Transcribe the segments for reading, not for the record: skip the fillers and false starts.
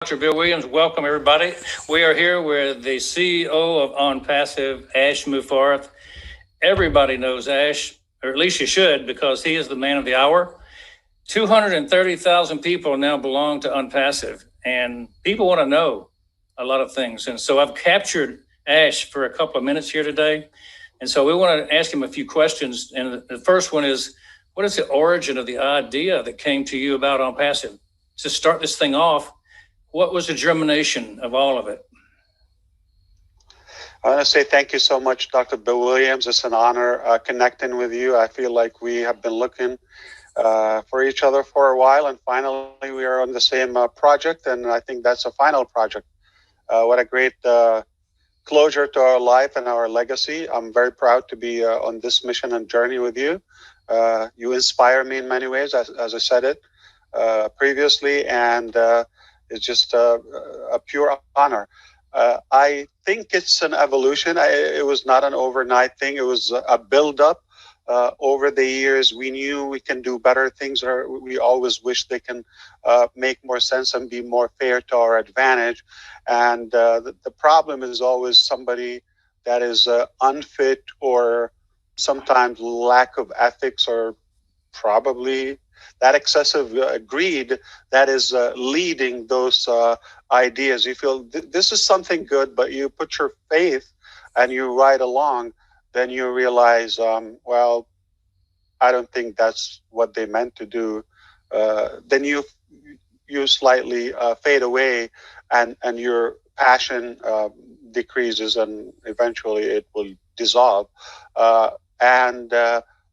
Dr. Bill Williams. Welcome, everybody. We are here with the CEO of OnPassive, Ash Mufareh. Everybody knows Ash, or at least you should, because he is the man of the hour. 230,000 people now belong to OnPassive, and people want to know a lot of things. And so I've captured Ash for a couple of minutes here today. And so we want to ask him a few questions. And the first one is, what is the origin of the idea that came to you about OnPassive? To start this thing off, what was the germination of all of it? I want to say thank you so much, Dr. Bill Williams. It's an honor connecting with you. I feel like we have been looking for each other for a while, and finally we are on the same project, and I think that's a final project. What a great closure to our life and our legacy. I'm very proud to be on this mission and journey with you. You inspire me in many ways, as I said it previously, and it's just a pure honor. I think it's an evolution. It was not an overnight thing. It was a build-up. Over the years, we knew we can do better things, or we always wish they can make more sense and be more fair to our advantage. And the problem is always somebody that is unfit, or sometimes lack of ethics, or probably that excessive greed that is leading those ideas. You feel this is something good, but you put your faith and you ride along, then you realize, well, I don't think that's what they meant to do. Then you slightly fade away, and your passion decreases, and eventually it will dissolve. And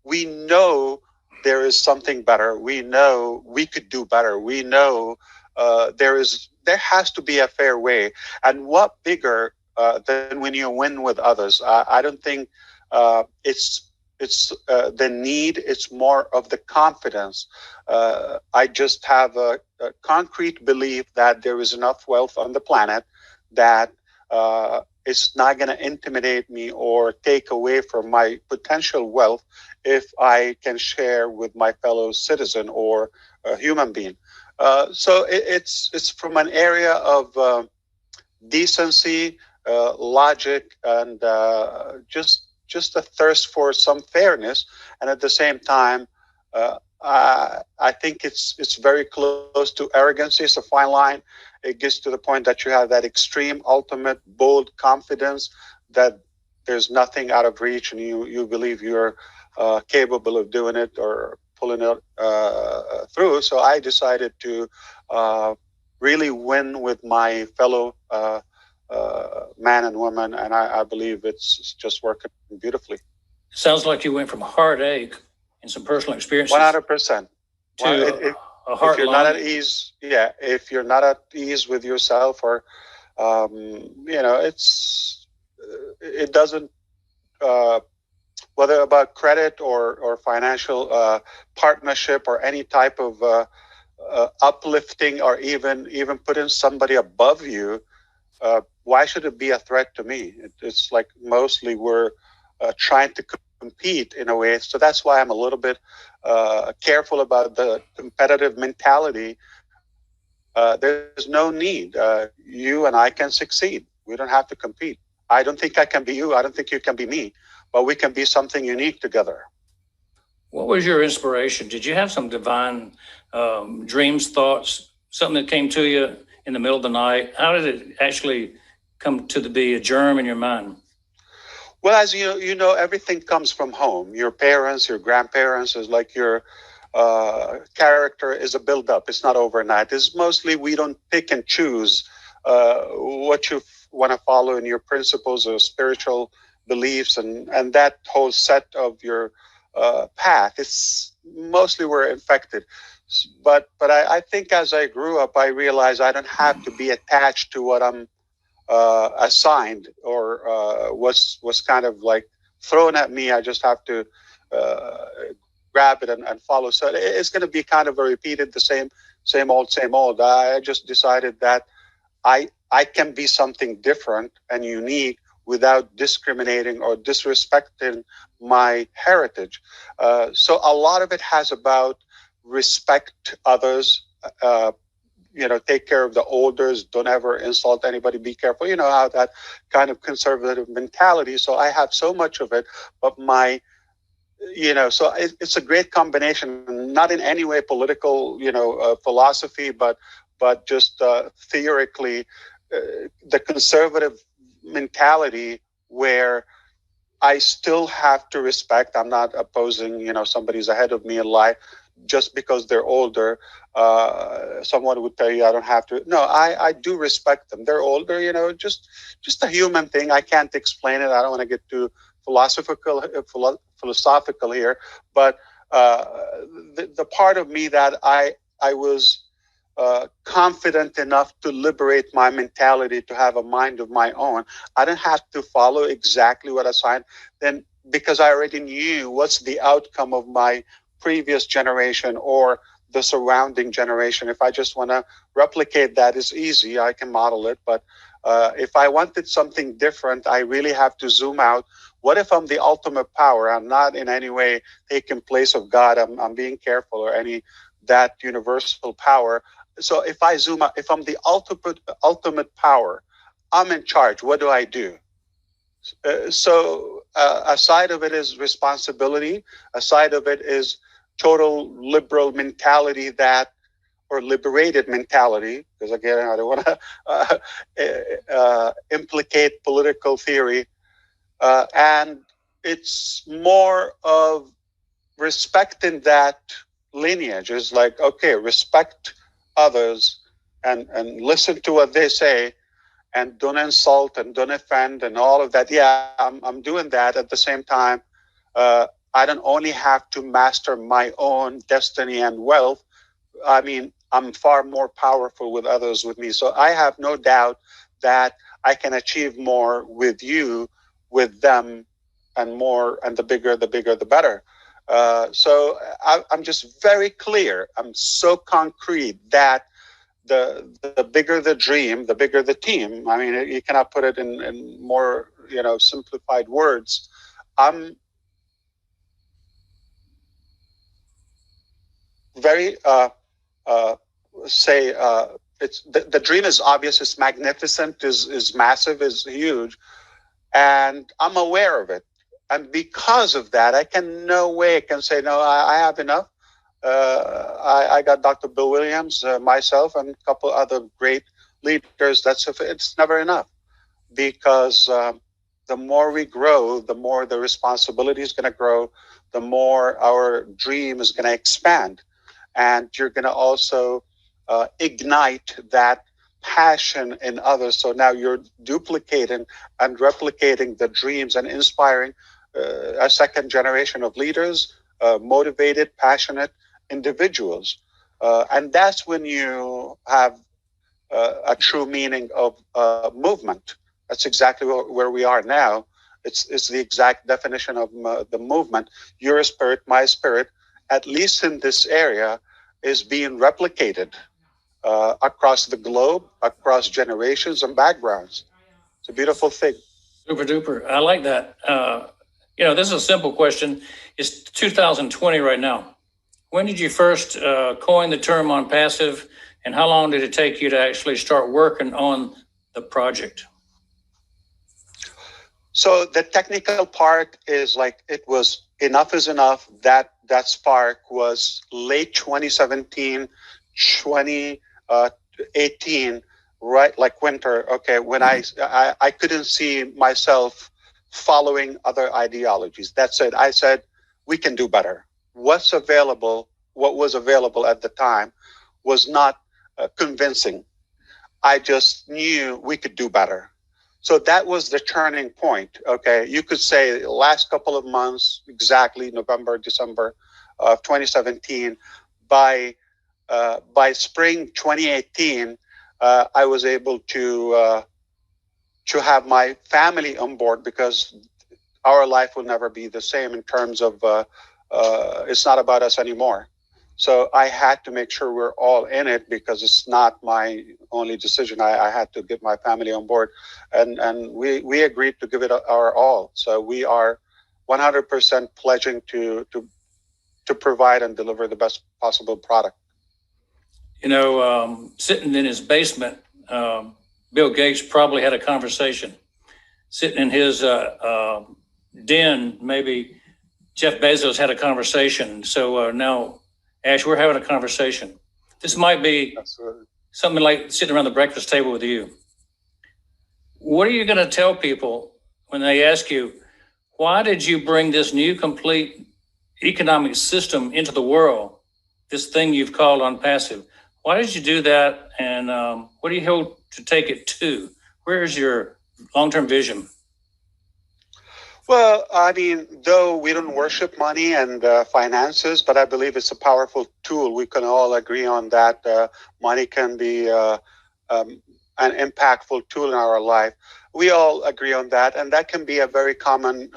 we know there is something better. We know we could do better. We know there has to be a fair way. And what bigger than when you win with others? I don't think it's the need. It's more of the confidence. I just have a concrete belief that there is enough wealth on the planet that it's not going to intimidate me or take away from my potential wealth if I can share with my fellow citizen or a human being. So it's from an area of decency, logic, and just a thirst for some fairness. And at the same time, I think it's very close to arrogance. It's a fine line. It gets to the point that you have that extreme, ultimate, bold confidence that there's nothing out of reach, and you believe you're capable of doing it or pulling it through. So I decided to really win with my fellow man and woman, and I believe it's just working beautifully. Sounds like you went from heartache and some personal experiences 100% to a heart. If you're not at ease, if you're not at ease with yourself, or it doesn't. Whether about credit or financial partnership or any type of uplifting, or even putting somebody above you, why should it be a threat to me? It's like mostly we're trying to compete in a way. So that's why I'm a little bit careful about the competitive mentality. There's no need. You and I can succeed. We don't have to compete. I don't think I can be you. I don't think you can be me. But we can be something unique together. What was your inspiration? Did you have some divine dreams, thoughts, something that came to you in the middle of the night? How did it actually come to be a germ in your mind? Well, as you know, everything comes from home. Your parents, your grandparents, is like your character is a build-up. It's not overnight. It's mostly we don't pick and choose what you want to follow in your principles or spiritual beliefs, and that whole set of your path. It's mostly we're infected. But I think as I grew up, I realized I don't have to be attached to what I'm assigned or was kind of like thrown at me. I just have to grab it and follow. So it's going to be kind of a repeated, the same old. I just decided that I can be something different and unique without discriminating or disrespecting my heritage. So a lot of it has about respect others, take care of the elders, don't ever insult anybody, be careful, how that kind of conservative mentality. So I have so much of it, but so it's a great combination, not in any way political, philosophy, but just theoretically, the conservative mentality where I still have to respect. I'm not opposing, somebody's ahead of me in life just because they're older. Someone would tell you I don't have to. No, I do respect them. They're older, just a human thing. I can't explain it. I don't want to get too philosophical here, but the part of me that I was confident enough to liberate my mentality, to have a mind of my own. I didn't have to follow exactly what I signed. Then, because I already knew what's the outcome of my previous generation or the surrounding generation. If I just want to replicate that, it's easy. I can model it. But if I wanted something different, I really have to zoom out. What if I'm the ultimate power? I'm not in any way taking place of God. I'm being careful, or any that universal power. So if I zoom out, if I'm the ultimate power, I'm in charge. What do I do? So a side of it is responsibility. A side of it is total liberal mentality or liberated mentality. Because again, I don't want to implicate political theory. And it's more of respecting that lineage. Is like, okay, respect others and listen to what they say, and don't insult and don't offend and all of that. Yeah, I'm doing that. At the same time, I don't only have to master my own destiny and wealth. I mean, I'm far more powerful with others with me. So I have no doubt that I can achieve more with you, with them, and more, and the bigger, the better. So I'm just very clear. I'm so concrete that the bigger the dream, the bigger the team. I mean, you cannot put it in more, simplified words. I'm very it's the dream is obvious, it's magnificent, is massive, is huge, and I'm aware of it. And because of that, I can no way can say no. I have enough. I got Dr. Bill Williams, myself, and a couple other great leaders. It's never enough, because the more we grow, the more the responsibility is going to grow, the more our dream is going to expand, and you're going to also ignite that passion in others. So now you're duplicating and replicating the dreams and inspiring a second generation of leaders, motivated, passionate individuals. And that's when you have a true meaning of movement. That's exactly where we are now. It's the exact definition of the movement. Your spirit, my spirit, at least in this area, is being replicated across the globe, across generations and backgrounds. It's a beautiful thing. Super duper. I like that. This is a simple question. It's 2020 right now. When did you first coin the term OnPassive, and how long did it take you to actually start working on the project? So the technical part is like, it was enough is enough. That spark was late 2017, 2018, right? Like winter. Okay. When I couldn't see myself following other ideologies. That's it. I said, we can do better. What was available at the time was not convincing. I just knew we could do better. So that was the turning point. Okay, you could say the last couple of months, exactly November, December of 2017. By spring 2018, I was able to have my family on board, because our life will never be the same in terms of it's not about us anymore. So I had to make sure we're all in it, because it's not my only decision. I had to get my family on board, and we agreed to give it our all. So we are 100% pledging to provide and deliver the best possible product. sitting in his basement, Bill Gates probably had a conversation. Sitting in his den, maybe Jeff Bezos had a conversation. So now, Ash, we're having a conversation. This might be something like sitting around the breakfast table with you. What are you going to tell people when they ask you, why did you bring this new complete economic system into the world, this thing you've called OnPassive? Why did you do that? And what do you hope to take it to? Where is your long-term vision? Well, I mean, though we don't worship money and finances, but I believe it's a powerful tool. We can all agree on that. Money can be an impactful tool in our life. We all agree on that. And that can be a very common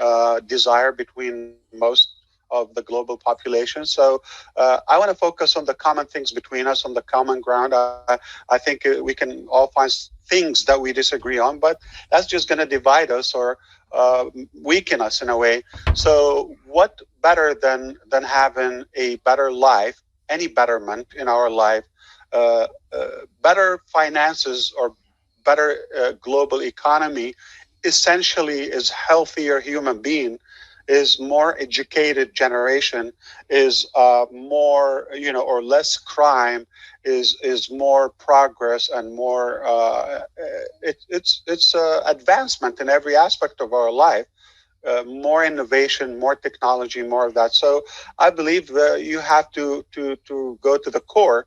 desire between most of the global population. So I want to focus on the common things between us, on the common ground. I think we can all find things that we disagree on, but that's just going to divide us or weaken us in a way. So what better than having a better life, any betterment in our life, better finances or better global economy, essentially is healthier human being, is more educated generation, is more, or less crime, is more progress and more it's advancement in every aspect of our life, more innovation, more technology, more of that. So I believe you have to go to the core.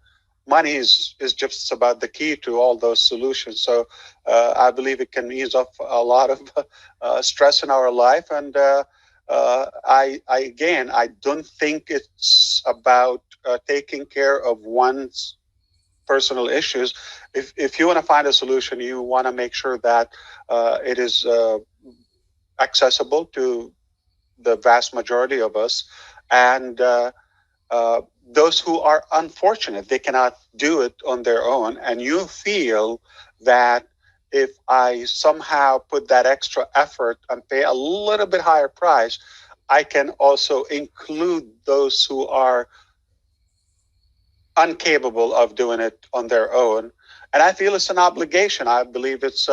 Money is just about the key to all those solutions. So I believe it can ease off a lot of stress in our life. And I don't think it's about taking care of one's personal issues. If you want to find a solution, you want to make sure that it is accessible to the vast majority of us, and those who are unfortunate, they cannot do it on their own, and you feel that if I somehow put that extra effort and pay a little bit higher price, I can also include those who are incapable of doing it on their own. And I feel it's an obligation. I believe it's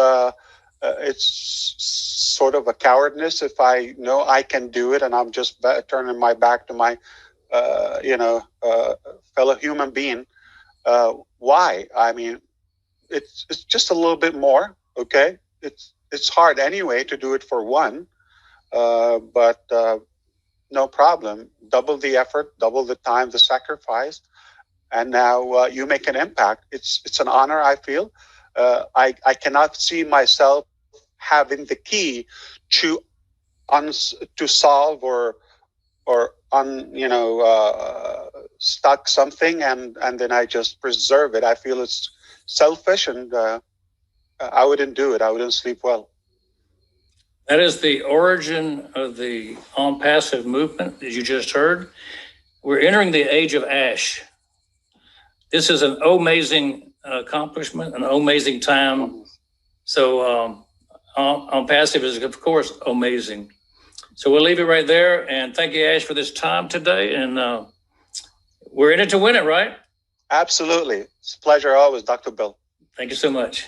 sort of a cowardness if I know I can do it and I'm just turning my back to my fellow human being. Why? I mean, it's just a little bit more. Okay, it's hard anyway to do it for one, but no problem. Double the effort, double the time, the sacrifice, and now you make an impact. It's an honor. I feel I cannot see myself having the key to solve or stuck something and then I just preserve it. I feel it's selfish, and I wouldn't do it. I wouldn't sleep well. That is the origin of the OnPassive movement, as you just heard. We're entering the age of Ash. This is an amazing accomplishment, an amazing time. So OnPassive is, of course, amazing. So we'll leave it right there. And thank you, Ash, for this time today. And we're in it to win it, right? Absolutely. It's a pleasure always, Dr. Bill. Thank you so much.